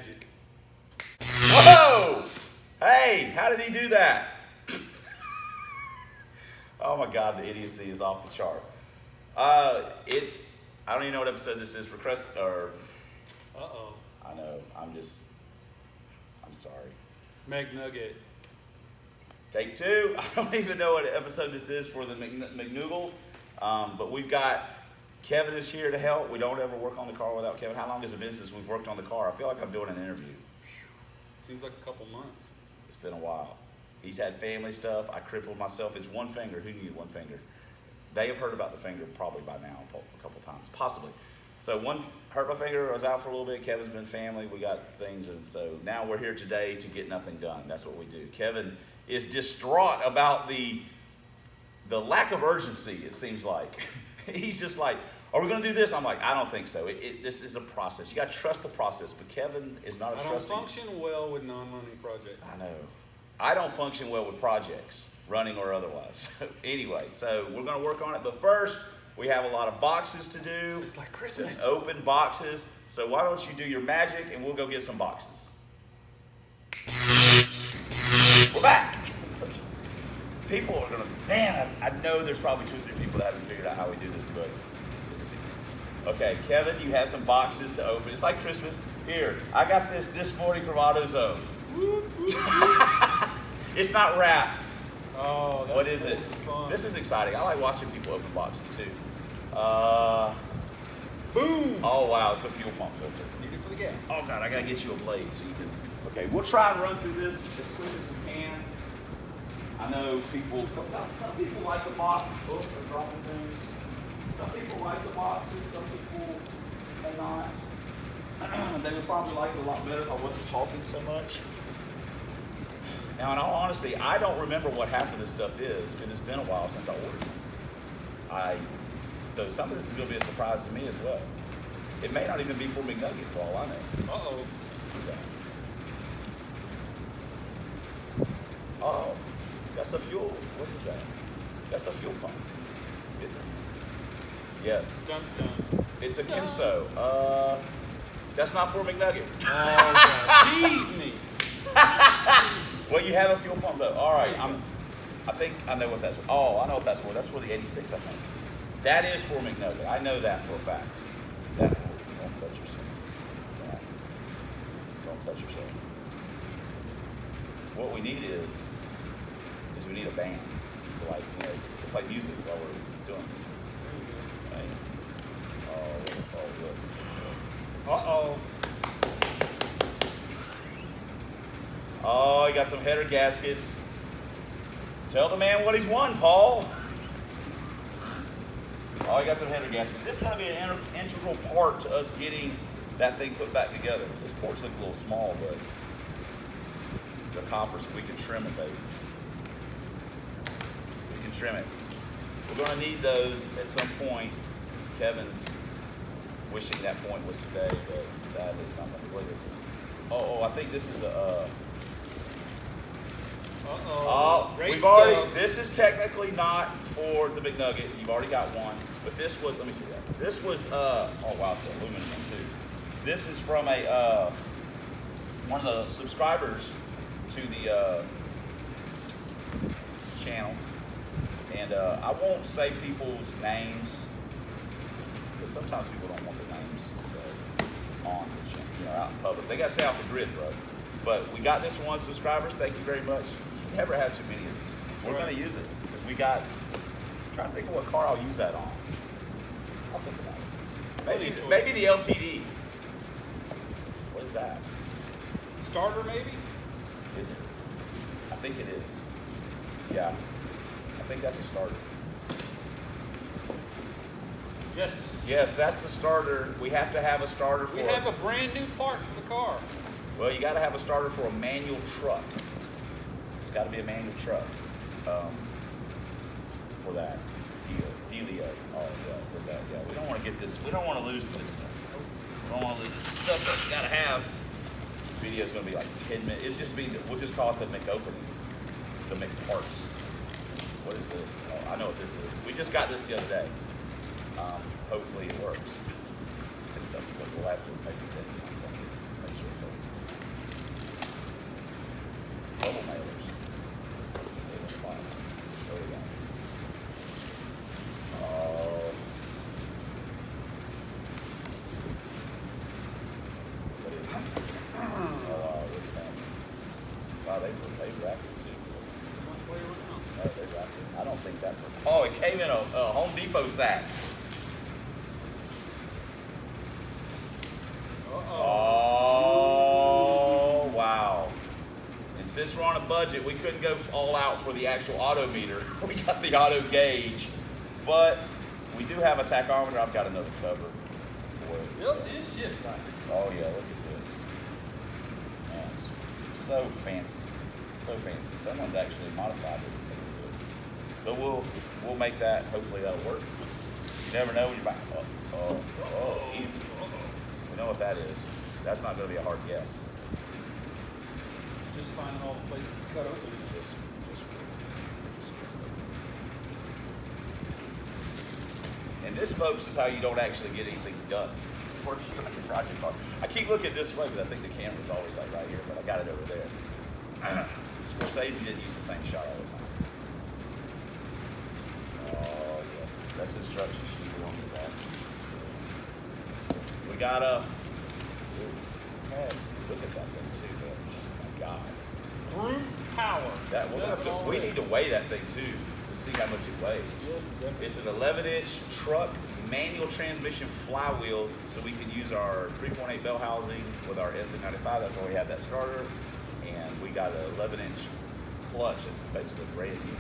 magic. Whoa! Hey, how did he do that? Oh my God, the idiocy is off the chart. I don't even know what episode this is for Crest, or... Uh-oh. I know, I'm sorry. McNugget. Take two. I don't even know what episode this is for the McNugget, but we've got Kevin is here to help. We don't ever work on the car without Kevin. How long has it been since we've worked on the car? I feel like I'm doing an interview. Seems like a couple months. It's been a while. He's had family stuff. I crippled myself. It's one finger. Who knew one finger? They have heard about the finger probably by now a couple times, possibly. So one hurt my finger. I was out for a little bit. Kevin's been family. We got things, and so now we're here today to get nothing done. That's what we do. Kevin is distraught about the lack of urgency. It seems like he's just like, "Are we going to do this?" I'm like, "I don't think so. This is a process. You got to trust the process." But Kevin is not a trusting. I don't function well with non-running projects. I know. I don't function well with projects, running or otherwise. Anyway, so we're going to work on it. But first, we have a lot of boxes to do. It's like Christmas. Open boxes. So why don't you do your magic and we'll go get some boxes. We're back. People are going to, man, I know there's probably 2 or 3 people that haven't figured out how we do this, but it's a secret. Okay, Kevin, you have some boxes to open. It's like Christmas. Here, I got this disc morning from AutoZone. It's not wrapped. Oh, that's what is it? Fun. This is exciting. I like watching people open boxes too. Boom! Oh wow, it's a fuel pump filter. Need it for the gas. Oh God, I gotta get you a blade so you can. Okay, we'll try and run through this as quick as we can. I know people. Some people like the box. Oh, they're dropping things. Some people like the boxes. Some people may not. They would probably like it a lot better if I wasn't talking so much. Now, in all honesty, I don't remember what half of this stuff is because it's been a while since I ordered it. So some of this is going to be a surprise to me as well. It may not even be for McNugget for all I know. Uh-oh. Okay. Uh-oh. That's a fuel. What is that? That's a fuel pump. Is it? Yes. Dun, dun. It's a Kimso. That's not for McNugget. Oh, God. Tease me. Well, you have a fuel pump though. All right, I think I know what that's for. Oh, I know what that's for. That's for the 86, I think. That is for McNugget. I know that for a fact. Don't cut yourself. Don't cut yourself. What we need is we need a band to to play music while we're doing this. Right? Oh, look. Uh-oh. Oh, you got some header gaskets. Tell the man what he's won, Paul. Oh, you got some header gaskets. This is going to be an integral part to us getting that thing put back together. This porch looks a little small, but the coppers, we can trim it, baby. We can trim it. We're going to need those at some point. Kevin's wishing that point was today, but sadly it's not going to be with us. Oh, I think this is a... we've already. This is technically not for the McNugget. You've already got one, but this was. Let me see that. This was. Oh wow, it's the aluminum one too. This is from a one of the subscribers to the channel, and I won't say people's names because sometimes people don't want their names said on the channel, out in public. They got to stay off the grid, bro. But we got this one, subscribers. Thank you very much. You never have too many of these. We're going to use it. We got, I'm trying to think of what car I'll use that on. I'll think about it. Maybe the LTD. What is that? Starter, maybe? Is it? I think it is. Yeah. I think that's a starter. Yes. Yes, that's the starter. We have to have a starter for We have a brand new part for the car. Well, you got to have a starter for a manual truck. It's got to be a manual truck for that dealio. Oh yeah, for that. Yeah, we don't want to get this. We don't want to lose this stuff. We don't want to lose the stuff that we got to have. This video is going to be like 10 minutes. It's just we'll just call it the McOpening, the McParts. What is this? Oh, I know what this is. We just got this the other day. Hopefully it works. It's something that we'll have to maybe test it on something. Make sure it works. they wrapped it too. One player around. No, they wrapped it. I don't think that. Oh, it came in a Home Depot sack. Oh, wow. And since we're on a budget, we couldn't go all out for the actual auto meter. We got the auto gauge, but we do have a tachometer. I've got another cover for it. Built-in shift back. Oh yeah, look at this. Man, it's so fancy. So fancy. Someone's actually modified it. But we'll make that, hopefully that'll work. You never know when you're back. Oh, easy. We know what that is. That's not going to be a hard guess. Just finding all the places to cut open. Just. And this, folks, is how you don't actually get anything done. Working on your project car. I keep looking this way, but I think the camera's always like right here, but I got it over there. Scorsese didn't use the same shot all the time. Oh, yes. That's instruction sheet. We don't need that. We got a... Look at that thing, too, man. Oh, my God. Brute power. We need to weigh that thing, too, to see how much it weighs. Yes, it's an 11-inch truck, manual transmission flywheel, so we can use our 3.8 bell housing with our SN95. That's why we have that starter. And we got an 11-inch clutch. It's basically brand new.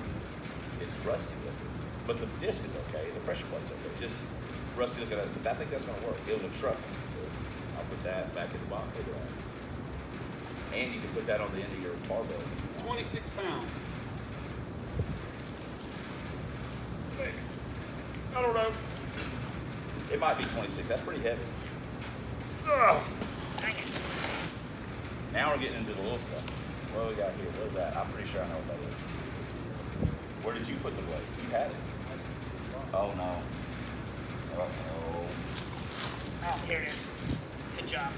It's rusty looking, but the disc is okay. The pressure plate's okay. Just rusty looking. But I think that's going to work. It was a truck, so I'll put that back in the box. Look at that. And you can put that on the end of your barbell. 26 pounds. I don't know. It might be 26. That's pretty heavy. Ugh. Dang it. Now we're getting into the little stuff. What do we got here? What is that? I'm pretty sure I know what that is. Where did you put the blade? You had it. Oh, no. Uh-oh. Oh, here it is. Good job.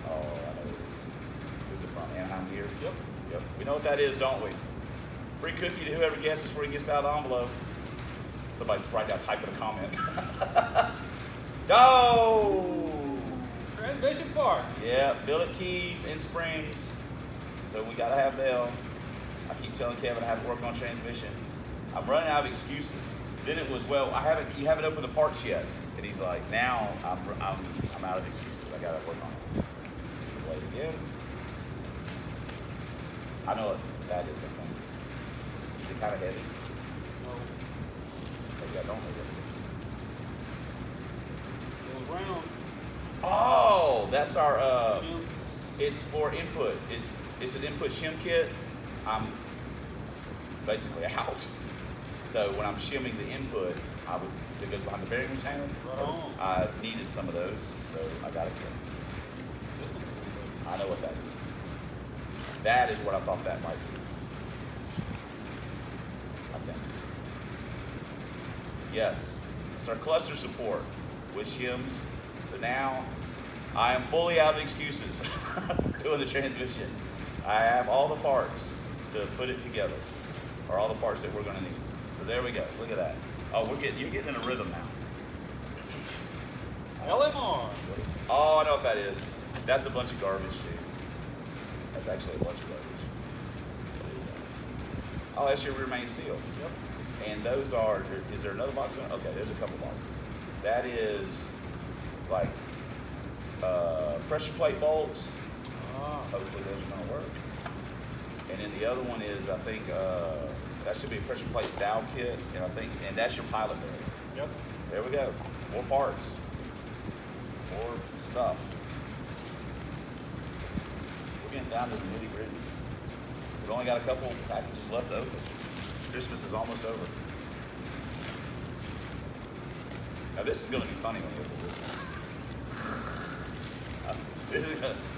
Oh, I know what it is. Who's it from? Anaheim here? Yep. Yep. We know what that is, don't we? Free cookie to whoever guesses before he gets out of the envelope. Somebody's right now typing a comment. Go! Transmission part. Yeah, billet keys and springs. So we gotta have them. I keep telling Kevin I have to work on transmission. I'm running out of excuses. Then it was, well, you haven't opened the parts yet. And he's like, now I'm out of excuses. I gotta work on it. So wait again. I know what that is, I think. Is it kind of heavy? No. Maybe I don't know what it is. It was round. Oh, that's our, Shim. it's for input. It's an input shim kit. I'm basically out. So when I'm shimming the input, that goes behind the bearing retainer. Right on. I needed some of those, so I got it. This one's pretty big. I know what that is. That is what I thought that might be. I think. Yes, it's our cluster support with shims. So now I am fully out of excuses for doing the transmission. I have all the parts to put it together, or all the parts that we're going to need. So there we go. Look at that. Oh, you're getting in a rhythm now. LMR. Oh, I know what that is. That's a bunch of garbage, too. That's actually a bunch of garbage. What is that? Oh, that's your rear main seal. Yep. And those are, is there another box on it? Okay, there's a couple boxes. That is like pressure plate bolts. Hopefully those are going to work. And then the other one is, I think, that should be a pressure plate valve kit. And that's your pilot bearing. Yep. There we go. More parts. More stuff. We're getting down to the nitty gritty. We've only got a couple packages left to open. Christmas is almost over. Now this is going to be funny when you open this one.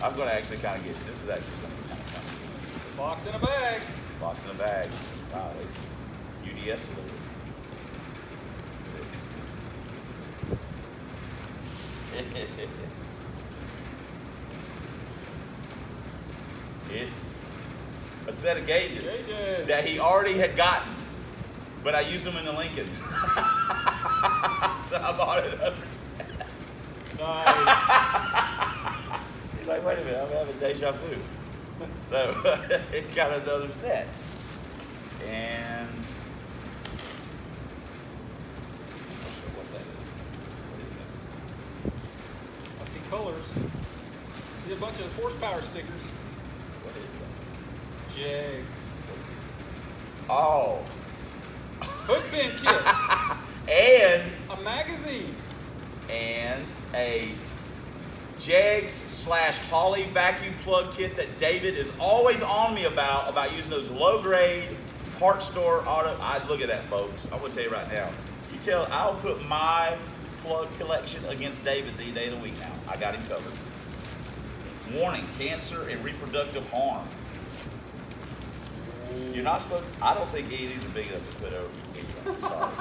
I'm going to actually kind of get it. This is actually going to be kind of funny. Box in a bag. Box in a bag. Wow, UDS delivery. It's a set of gauges that he already had gotten. but I used them in the Lincoln. So I bought another set. Nice. He's like, wait a minute, I'm having deja vu. So it got another set. And I'm not sure what that is. What is that? I see colors. I see a bunch of horsepower stickers. What is that? Jags. Oh. Hood pin kit. And A magazine. and a Jegs / Holly vacuum plug kit that David is always on me about using those low grade parts store auto. Look at that, folks. I'm gonna tell you right now. I'll put my plug collection against David's any day of the week now. I got him covered. Warning: cancer and reproductive harm. You're not supposed. I don't think any of these are big enough to put over. Anyway, sorry.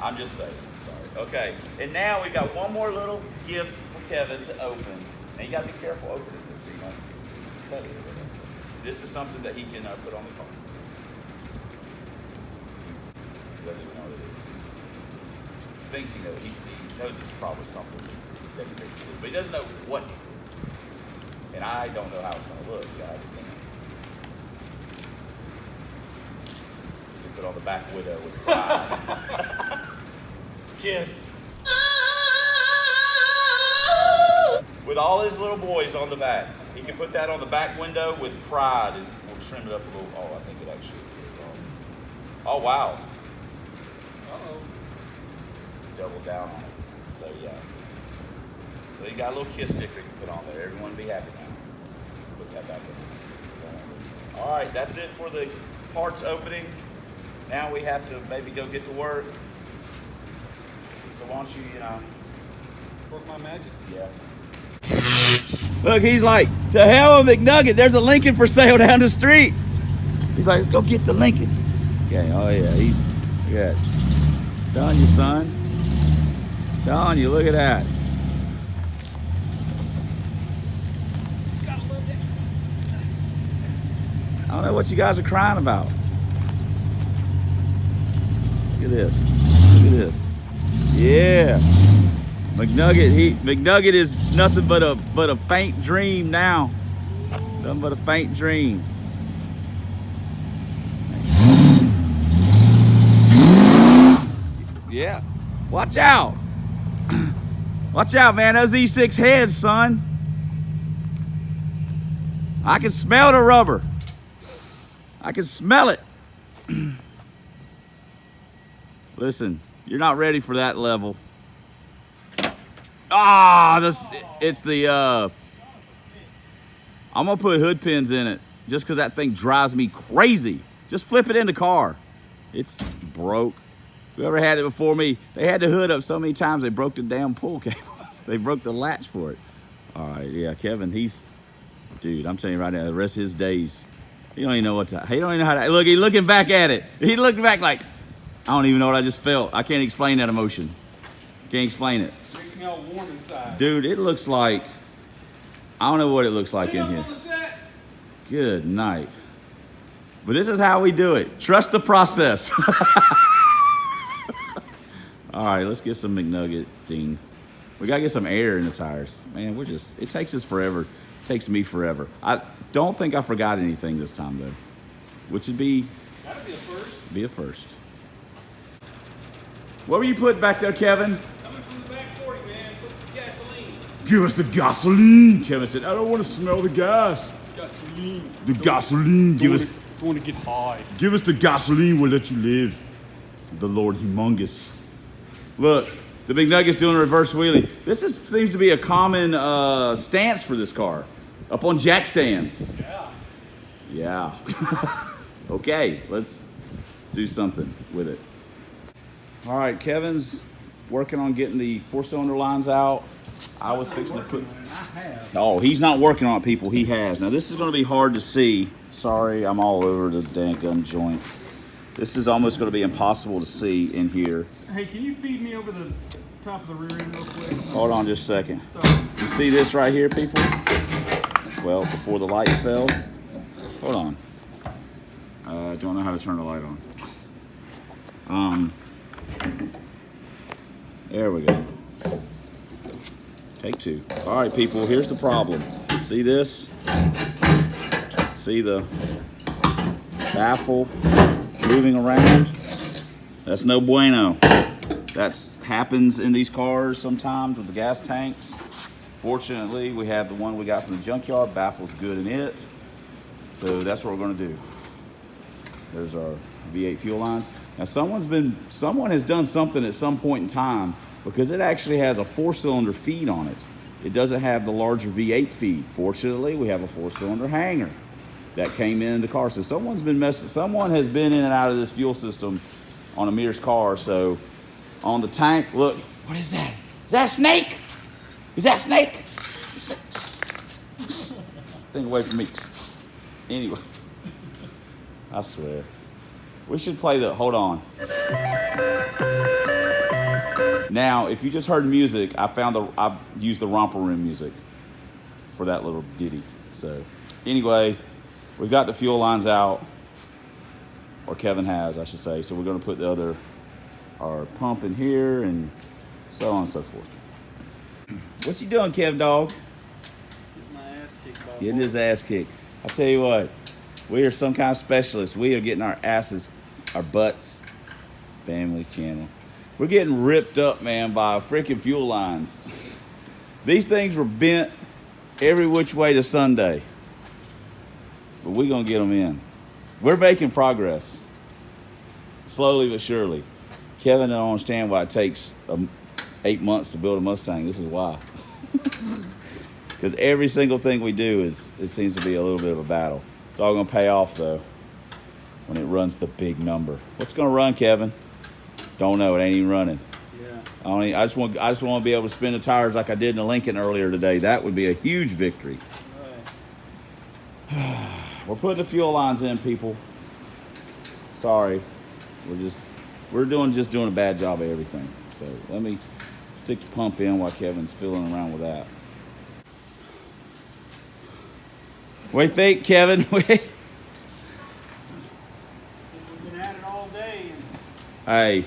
I'm just saying. Sorry. Okay. And now we got one more little gift for Kevin to open. Now you got to be careful opening this, so you don't cut it or whatever. This is something that he can put on the car. He doesn't even know what it is. He thinks he knows. He knows it's probably something that he thinks it is, but he doesn't know what it is. And I don't know how it's going to look. I haven't seen it. Put on the back window with pride. Kiss. With all his little boys on the back. He can put that on the back window with pride, and we'll trim it up a little. Oh, I think it actually is on. Oh, wow. Uh-oh. Double down on it. So, yeah. So you got a little kiss sticker you can put on there. Everyone will be happy now. Put that back in. All right, that's it for the parts opening. Now we have to maybe go get to work. So why don't you, Work my magic. yeah. Look, he's like, to hell with McNugget. There's a Lincoln for sale down the street. He's like, go get the Lincoln. Okay, oh yeah, he's good. Telling you, son. Telling you, look at that. I don't know what you guys are crying about. Look at this. Look at this. Yeah. McNugget is nothing but a faint dream now. Nothing but a faint dream. Yeah. Watch out. Watch out, man. Those E6 heads, son. I can smell the rubber. I can smell it. Listen, you're not ready for that level. It's the, I'm gonna put hood pins in it just because that thing drives me crazy. Just flip it in the car. It's broke. Whoever had it before me, they had the hood up so many times they broke the damn pull cable. They broke the latch for it. All right, yeah, Kevin, dude, I'm telling you right now, the rest of his days, he don't even know he don't even know how to, look, he's looking back at it. He looked back like, I don't even know what I just felt. I can't explain that emotion. Can't explain it. Makes me all warm inside. Dude, it looks like, I don't know what it looks like in here. Good night. But this is how we do it. Trust the process. All right, let's get some McNugget thing. We gotta get some air in the tires. Man, it takes us forever. It takes me forever. I don't think I forgot anything this time though. Which would be... That'd be a first. Be a first. What were you putting back there, Kevin? Coming from the back 40, man. Put some gasoline. Give us the gasoline. Kevin said, I don't want to smell the gas. Gasoline. The gasoline. Give us... Don't want to get high. Give us the gasoline, we'll let you live. The Lord humongous. Look, the McNugget's doing a reverse wheelie. This seems to be a common stance for this car. Up on jack stands. Yeah. Yeah. Okay, let's do something with it. All right, Kevin's working on getting the 4-cylinder lines out. I was fixing to put... Oh, he's not working on it, people. He has. Now, this is going to be hard to see. Sorry, I'm all over the dang joint. This is almost going to be impossible to see in here. Hey, can you feed me over the top of the rear end real quick? Hold on just a second. You see this right here, people? Well, before the light fell. Hold on. I don't know how to turn the light on. There we go. Take two. All right, people, here's the problem. See this? See the baffle moving around? That's no bueno. That happens in these cars sometimes with the gas tanks. Fortunately, we have the one we got from the junkyard. Baffle's good in it. So that's what we're gonna do. There's our V8 fuel lines. Now someone has done something at some point in time because it actually has a 4-cylinder feed on it. It doesn't have the larger V8 feed. Fortunately, we have a 4-cylinder hanger that came in the car. So someone has been in and out of this fuel system on Amir's car. So on the tank, look, what is that? Is that a snake? Is that a snake? Think away from me. Anyway, I swear. We should play hold on. Now, if you just heard music, I used the romper room music for that little ditty. So anyway, we've got the fuel lines out, or Kevin has, I should say. So we're gonna put our pump in here and so on and so forth. What you doing, Kevdog? Getting my ass kicked by Getting his ass kicked. I tell you what, we are some kind of specialists. We are getting our asses, our butts, family channel. We're getting ripped up, man, by freaking fuel lines. These things were bent every which way to Sunday. But we're going to get them in. We're making progress. Slowly but surely. Kevin don't understand why it takes 8 months to build a Mustang. This is why. Because every single thing we do it seems to be a little bit of a battle. It's all going to pay off, though, when it runs the big number. What's going to run, Kevin? Don't know. It ain't even running. Yeah. I just want to be able to spin the tires like I did in the Lincoln earlier today. That would be a huge victory. Right. We're putting the fuel lines in, people. Sorry. We're doing a bad job of everything. So let me stick the pump in while Kevin's fiddling around with that. What do you think, Kevin? We've been at it all day. And Hey.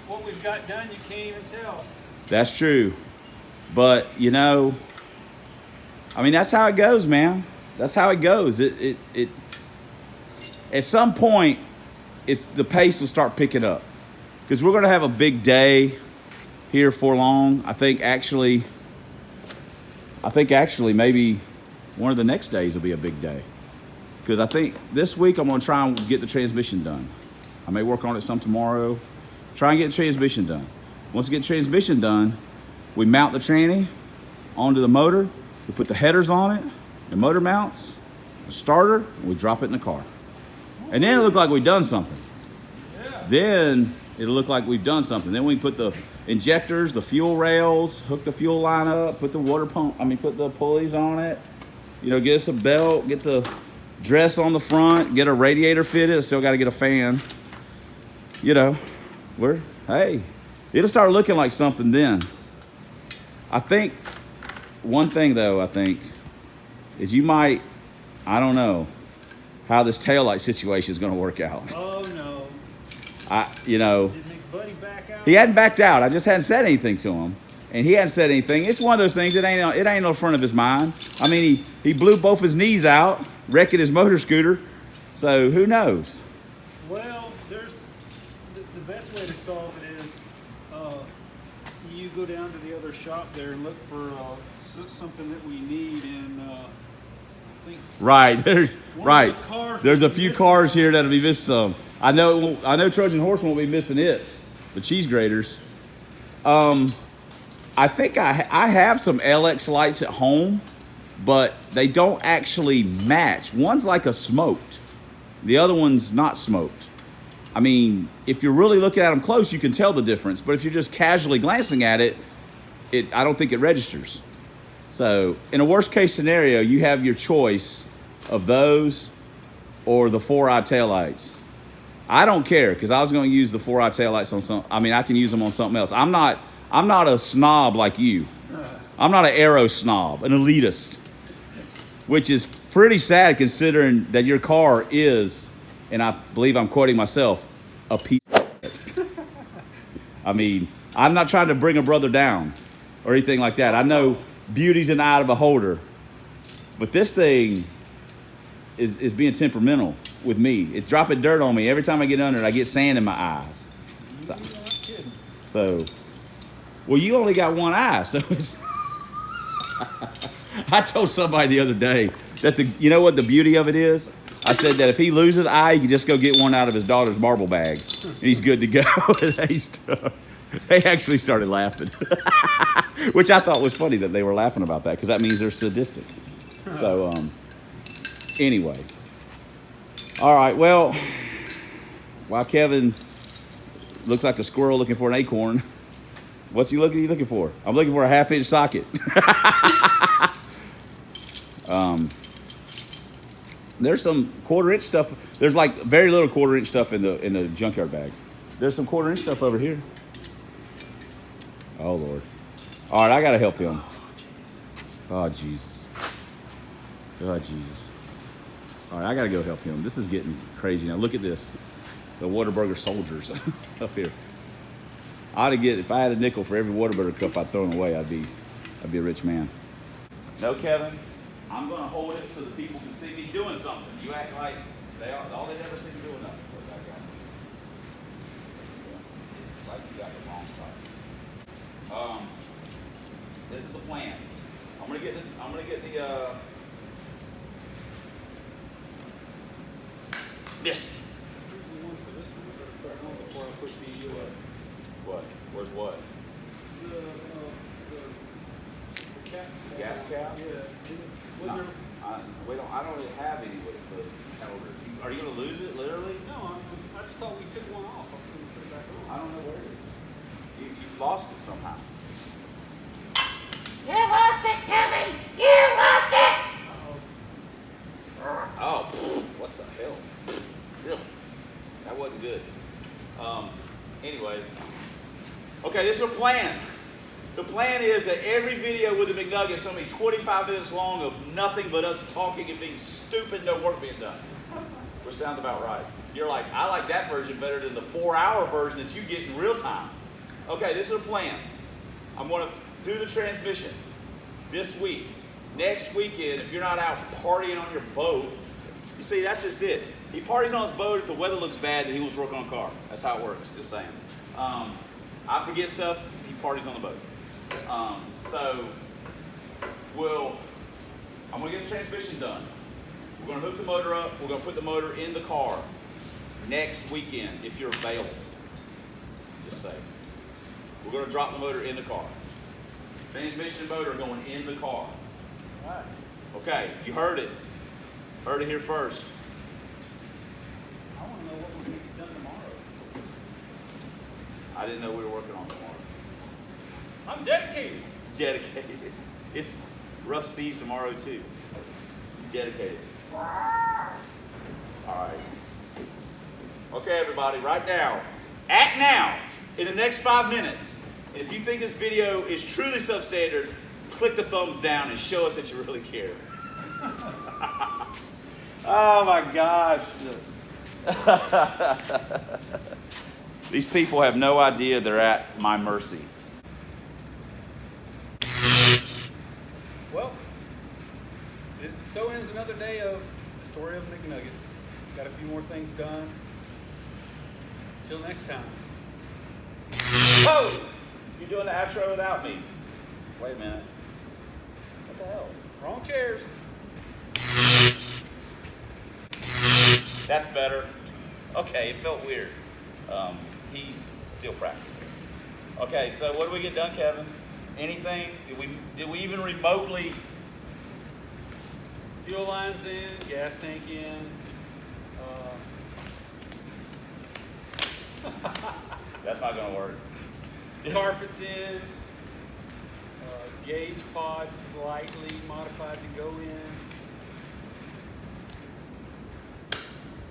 What we've got done, you can't even tell. That's true. But, that's how it goes, man. That's how it goes. It at some point, the pace will start picking up. Because we're going to have a big day here for long. I think actually maybe one of the next days will be a big day. Because I think this week I'm going to try and get the transmission done. I may work on it some tomorrow. Try and get the transmission done. Once we get the transmission done, we mount the tranny onto the motor. We put the headers on it, the motor mounts, the starter, and we drop it in the car. And then it'll look like we've done something. Yeah. Then it'll look like we've done something. Then we can put the injectors, the fuel rails, hook the fuel line up, put the put the pulleys on it. Get us a belt, get the dress on the front, get a radiator fitted. I still got to get a fan. It'll start looking like something then. I think one thing though, is I don't know how this taillight situation is going to work out. Oh no. Did McBuddy back out? He hadn't backed out. I just hadn't said anything to him. And he hadn't said anything. It's one of those things, it ain't on the front of his mind. He blew both his knees out, wrecking his motor scooter. So who knows? Well, there's the best way to solve it is you go down to the other shop there and look for something that we need, and I think there's a few cars here that'll be missing some. I know Trojan Horse won't be missing it, the cheese graters. I think I have some LX lights at home, but they don't actually match. One's like a smoked, the other one's not smoked. If you're really looking at them close, you can tell the difference. But if you're just casually glancing at it, I don't think it registers. So in a worst case scenario, you have your choice of those or the 4-eye taillights. I don't care, because I was going to use the 4-eye taillights on I can use them on something else. I'm not a snob like you. I'm not an aero snob, an elitist, which is pretty sad considering that your car is, and I believe I'm quoting myself, a piece of shit. I mean, I'm not trying to bring a brother down or anything like that. I know beauty's in the eye of a beholder, but this thing is being temperamental with me. It's dropping dirt on me every time I get under it. I get sand in my eyes. You're not kidding. So, well, you only got one eye, so it's. I told somebody the other day that you know what the beauty of it is? I said that if he loses an eye, you can just go get one out of his daughter's marble bag, and he's good to go. They actually started laughing, which I thought was funny that they were laughing about that, because that means they're sadistic. So, anyway. All right, well, while Kevin looks like a squirrel looking for an acorn, what's he looking for? I'm looking for a 1/2-inch socket. There's some 1/4-inch stuff. There's like very little 1/4-inch stuff in the junkyard bag. There's some 1/4-inch stuff over here. Oh Lord! All right, I gotta help him. Oh Jesus! Oh Jesus! All right, I gotta go help him. This is getting crazy now. Look at this. The Whataburger soldiers up here. I ought to get, if I had a nickel for every Whataburger cup I'd thrown away, I'd be a rich man. No, Kevin, I'm gonna hold it so that people can see me doing something. You act like all they never see me doing nothing. Look, I got this. Yeah. Like you got the wrong side. This is the plan. I'm gonna get the missed. Before I put the What? Where's what? the cap. Gas cap? Yeah. No, I don't really have any with the powder. Are you gonna lose it literally? No, I just thought we took one off. I was going to put it back on. I don't know where it is. You lost it somehow. You lost it, Kevin! You lost it! Oh, what the hell? Really? That wasn't good. Anyway. Okay, this is a plan. The plan is that every video with the McNugget is going to be 25 minutes long of nothing but us talking and being stupid, no work being done. Which sounds about right. You're like, I like that version better than the 4-hour version that you get in real time. Okay, this is a plan. I'm going to do the transmission this week. Next weekend, if you're not out partying on your boat, you see, that's just it. He parties on his boat if the weather looks bad and he was working on a car. That's how it works, just saying. I forget stuff, he parties on the boat. So, I'm going to get the transmission done. We're going to hook the motor up. We're going to put the motor in the car next weekend if you're available. Just say. We're going to drop the motor in the car. Transmission and motor going in the car. All right. Okay, you heard it. Heard it here first. I want to know what we're going to get done tomorrow. I didn't know we were working on tomorrow. I'm dedicated. Dedicated. It's rough seas tomorrow too. Dedicated. All right. Okay, everybody, right now, act now, in the next 5 minutes. And if you think this video is truly substandard, click the thumbs down and show us that you really care. Oh my gosh. These people have no idea they're at my mercy. Well, so ends another day of the story of McNugget. Got a few more things done. Till next time. Oh! You're doing the outro without me. Wait a minute. What the hell? Wrong chairs. That's better. Okay, it felt weird. He's still practicing. Okay, so what did we get done, Kevin? Anything? Did we even remotely? Fuel lines in, gas tank in. That's not gonna work. Carpets in. Gauge pod slightly modified to go in.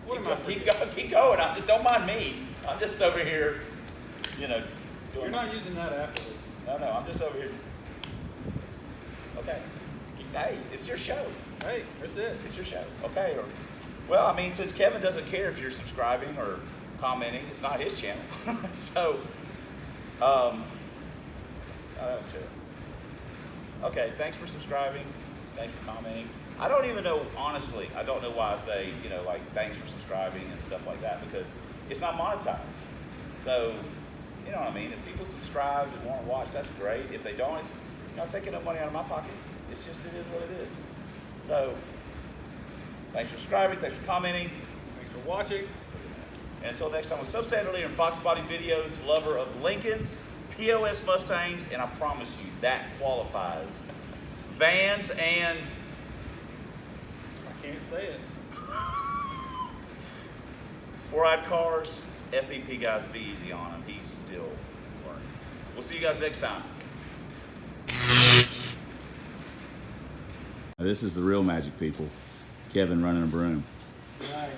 What am I forgetting? Keep going. Don't mind me. I'm just over here, doing. You're not using that afterwards. No, I'm just over here. Okay. Hey, it's your show. Hey, that's it. It's your show. Okay. Well, I mean, since Kevin doesn't care if you're subscribing or commenting. It's not his channel. So, oh, that was terrible. Okay, thanks for subscribing. Thanks for commenting. I don't even know, honestly, I don't know why I say, you know, like, thanks for subscribing and stuff like that, because it's not monetized. So, you know what I mean? If people subscribe and want to watch, that's great. If they don't, it's not taking no money out of my pocket. It's just, it is what it is. So, thanks for subscribing, thanks for commenting. Thanks for watching. And until next time, with substandard leader in Fox Body Videos, lover of Lincolns, POS Mustangs, and I promise you, that qualifies. Vans and... I can't say it. 4-eyed cars, FEP guys, be easy on him. He's still learning. We'll see you guys next time. This is the real magic, people. Kevin running a broom. Right.